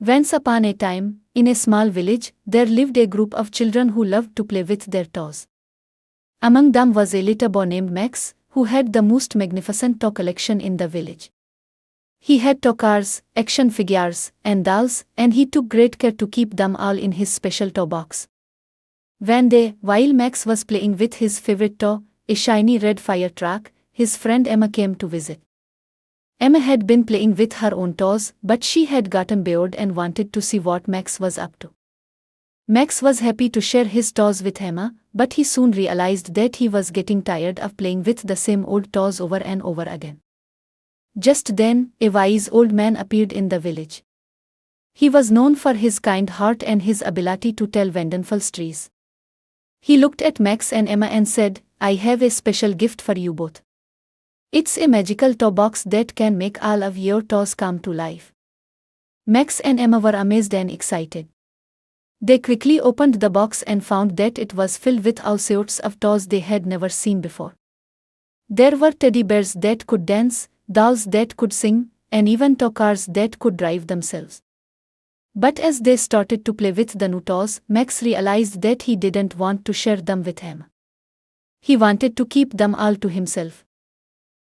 Once upon a time, in a small village, there lived a group of children who loved to play with their toys. Among them was a little boy named Max, who had the most magnificent toy collection in the village. He had toy cars, action figures, and dolls, and he took great care to keep them all in his special toy box. One day, while Max was playing with his favorite toy, a shiny red fire truck, his friend Emma came to visit. Emma had been playing with her own toys, but she had gotten bored and wanted to see what Max was up to. Max was happy to share his toys with Emma, but he soon realized that he was getting tired of playing with the same old toys over and over again. Just then, a wise old man appeared in the village. He was known for his kind heart and his ability to tell wonderful stories. He looked at Max and Emma and said, "I have a special gift for you both. It's a magical toy box that can make all of your toys come to life." Max and Emma were amazed and excited. They quickly opened the box and found that it was filled with all sorts of toys they had never seen before. There were teddy bears that could dance, dolls that could sing, and even toy cars that could drive themselves. But as they started to play with the new toys, Max realized that he didn't want to share them with Emma. He wanted to keep them all to himself.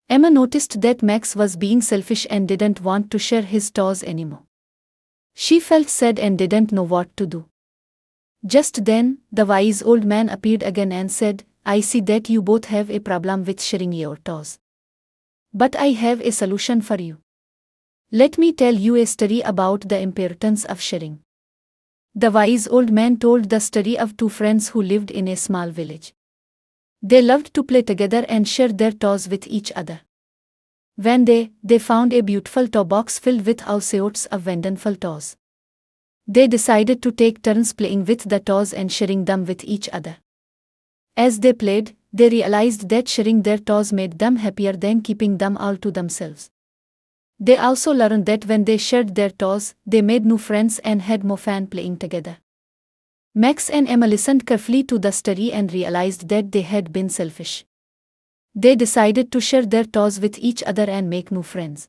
Emma noticed that Max was being selfish and didn't want to share his toys anymore. She felt sad and didn't know what to do. Just then, the wise old man appeared again and said, "I see that you both have a problem with sharing your toys. But I have a solution for you. Let me tell you a story about the importance of sharing." The wise old man told the story of two friends who lived in a small village. They loved to play together and share their toys with each other. One day, they found a beautiful toy box filled with all sorts of wonderful toys. They decided to take turns playing with the toys and sharing them with each other. As they played, they realized that sharing their toys made them happier than keeping them all to themselves. They also learned that when they shared their toys, they made new friends and had more fun playing together. Max and Emma listened carefully to the story and realized that they had been selfish. They decided to share their toys with each other and make new friends.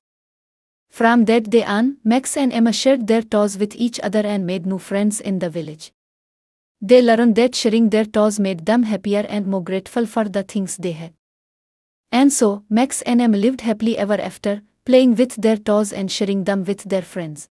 From that day on, Max and Emma shared their toys with each other and made new friends in the village. They learned that sharing their toys made them happier and more grateful for the things they had. And so, Max and Emma lived happily ever after, playing with their toys and sharing them with their friends.